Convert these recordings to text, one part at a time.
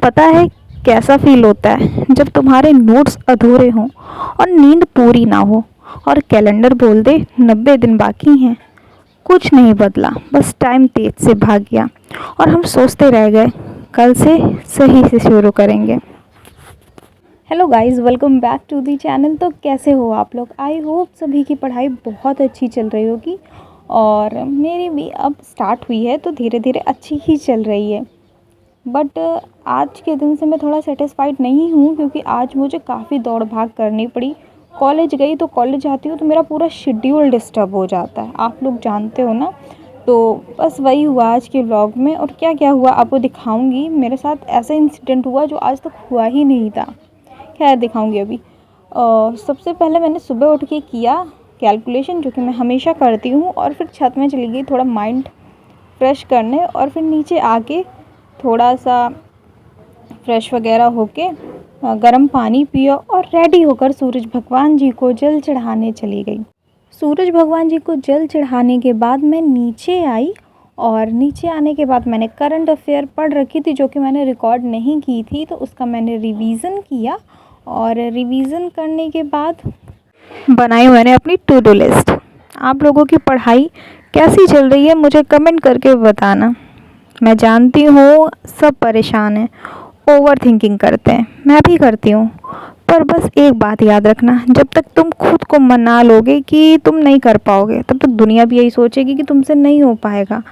पता है कैसा फील होता है जब तुम्हारे नोट्स अधूरे हों और नींद पूरी ना हो और कैलेंडर बोल दे 90 दिन बाकी हैं। कुछ नहीं बदला, बस टाइम तेज से भाग गया और हम सोचते रह गए कल से सही से शुरू करेंगे। Hello guys, welcome back to the channel. तो कैसे हो आप लोग? आई होप सभी की पढ़ाई बहुत अच्छी चल रही होगी और मेरी भी अब स्टार्ट हुई है तो धीरे धीरे अच्छी ही चल रही है। बट आज के दिन से मैं थोड़ा सेटिस्फाइड नहीं हूँ क्योंकि आज मुझे काफ़ी दौड़ भाग करनी पड़ी। कॉलेज गई तो कॉलेज आती हूँ तो मेरा पूरा शेड्यूल डिस्टर्ब हो जाता है, आप लोग जानते हो ना। तो बस वही हुआ आज के व्लॉग में। और क्या क्या हुआ आपको दिखाऊंगी। मेरे साथ ऐसा इंसिडेंट हुआ जो आज तक हुआ ही नहीं था। खैर दिखाऊंगी अभी। सबसे पहले मैंने सुबह उठ के किया कैलकुलेशन, जो कि मैं हमेशा करती हूँ, और फिर छत में चली गई थोड़ा माइंड फ्रेश करने, और फिर नीचे आके थोड़ा सा फ्रेश वगैरह होके गर्म पानी पिया और रेडी होकर सूरज भगवान जी को जल चढ़ाने चली गई। सूरज भगवान जी को जल चढ़ाने के बाद मैं नीचे आई और नीचे आने के बाद मैंने करंट अफेयर पढ़ रखी थी जो कि मैंने रिकॉर्ड नहीं की थी, तो उसका मैंने रिवीज़न किया। और रिवीज़न करने के बाद बनाई मैंने अपनी टू डू लिस्ट। आप लोगों की पढ़ाई कैसी चल रही है मुझे कमेंट करके बताना। मैं जानती हूँ सब परेशान हैं, ओवर थिंकिंग करते हैं, मैं भी करती हूँ। पर बस एक बात याद रखना, जब तक तुम खुद को मना लोगे कि तुम नहीं कर पाओगे तब तक दुनिया भी यही सोचेगी कि तुमसे नहीं हो पाएगा।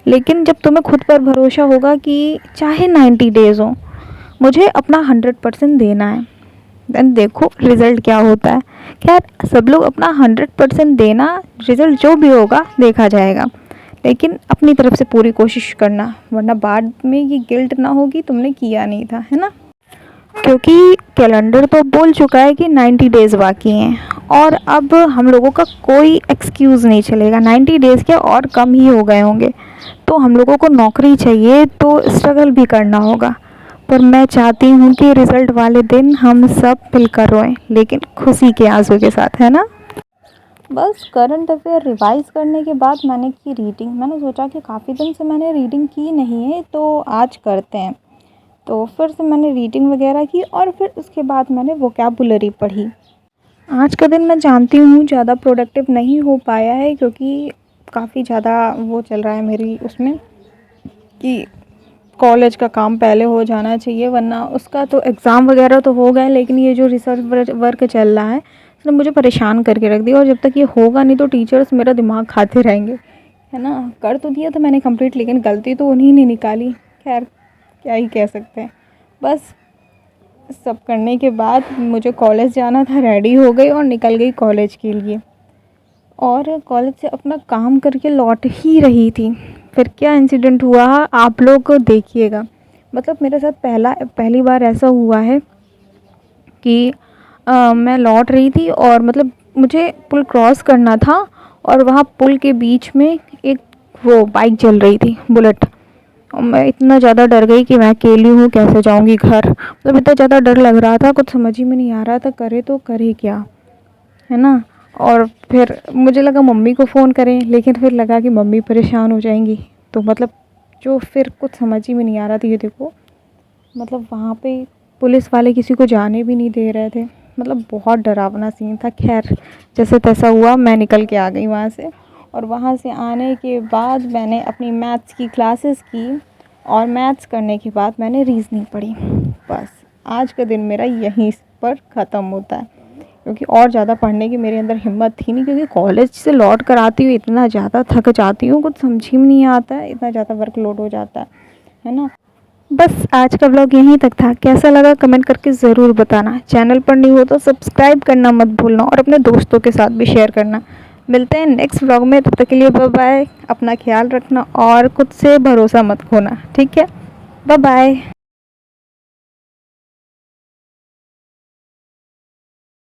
लेकिन जब तुम्हें खुद पर भरोसा होगा कि चाहे 90 डेज़ हो, मुझे अपना 100% देना है, देन देखो रिज़ल्ट क्या होता है। खैर सब लोग अपना 100% देना, रिज़ल्ट जो भी होगा देखा जाएगा, लेकिन अपनी तरफ से पूरी कोशिश करना, वरना बाद में ये गिल्ट ना होगी तुमने किया नहीं था, है ना। क्योंकि कैलेंडर तो बोल चुका है कि 90 डेज़ बाकी हैं और अब हम लोगों का कोई एक्सक्यूज़ नहीं चलेगा। 90 डेज़ क्या और कम ही हो गए होंगे, तो हम लोगों को नौकरी चाहिए तो स्ट्रगल भी करना होगा। पर मैं चाहती हूँ कि रिज़ल्ट वाले दिन हम सब मिलकर रोएं, लेकिन खुशी के आंसू के साथ, है ना। बस करंट अफेयर रिवाइज़ करने के बाद मैंने की रीडिंग। मैंने सोचा कि काफ़ी दिन से मैंने रीडिंग की नहीं है तो आज करते हैं। तो फिर से मैंने रीडिंग वगैरह की और फिर उसके बाद मैंने वोकैबुलरी पढ़ी। आज का दिन मैं जानती हूँ ज़्यादा प्रोडक्टिव नहीं हो पाया है क्योंकि काफ़ी ज़्यादा वो चल रहा है मेरी उसमें कि कॉलेज का काम पहले हो जाना चाहिए, वरना उसका तो एग्ज़ाम वगैरह तो हो गए, लेकिन ये जो रिसर्च वर्क चल रहा है उसने मुझे परेशान करके रख दिया। और जब तक ये होगा नहीं तो टीचर्स मेरा दिमाग खाते रहेंगे, है ना। कर तो दिया था मैंने कंप्लीट, लेकिन गलती तो उन्हीं ने निकाली। खैर क्या ही कह सकते हैं। बस सब करने के बाद मुझे कॉलेज जाना था, रेडी हो गई और निकल गई कॉलेज के लिए। और कॉलेज से अपना काम करके लौट ही रही थी, फिर क्या इंसिडेंट हुआ आप लोग देखिएगा। मतलब मेरे साथ पहली बार ऐसा हुआ है कि मैं लौट रही थी और मतलब मुझे पुल क्रॉस करना था और वहाँ पुल के बीच में एक वो बाइक चल रही थी, बुलेट। और मैं इतना ज़्यादा डर गई कि मैं अकेली हूँ, कैसे जाऊँगी घर। मतलब इतना ज़्यादा डर लग रहा था, कुछ समझ ही में नहीं आ रहा था करे तो करे क्या, है ना। और फिर मुझे लगा मम्मी को फ़ोन करें, लेकिन फिर लगा कि मम्मी परेशान हो जाएंगी। तो मतलब जो फिर कुछ समझ ही में नहीं आ रहा था। ये देखो मतलब वहाँ पे पुलिस वाले किसी को जाने भी नहीं दे रहे थे, मतलब बहुत डरावना सीन था। खैर जैसे तैसा हुआ, मैं निकल के आ गई वहाँ से। और वहाँ से आने के बाद मैंने अपनी मैथ्स की क्लासेस की और मैथ्स करने के बाद मैंने रीजनिंग पढ़ी। बस आज का दिन मेरा यहीं पर ख़त्म होता है, क्योंकि और ज़्यादा पढ़ने की मेरे अंदर हिम्मत थी नहीं, क्योंकि कॉलेज से लौट कर आती हूँ इतना ज़्यादा थक जाती हूँ, कुछ समझ ही में नहीं आता है, इतना ज़्यादा वर्कलोड हो जाता है ना। बस आज का व्लॉग यहीं तक था। कैसा लगा कमेंट करके ज़रूर बताना। चैनल पर न्यू हो तो सब्सक्राइब करना मत भूलना और अपने दोस्तों के साथ भी शेयर करना। मिलते हैं नेक्स्ट व्लॉग में, तब तक के लिए बाय बाय। अपना ख्याल रखना और खुद से भरोसा मत खोना, ठीक है। Bye bye.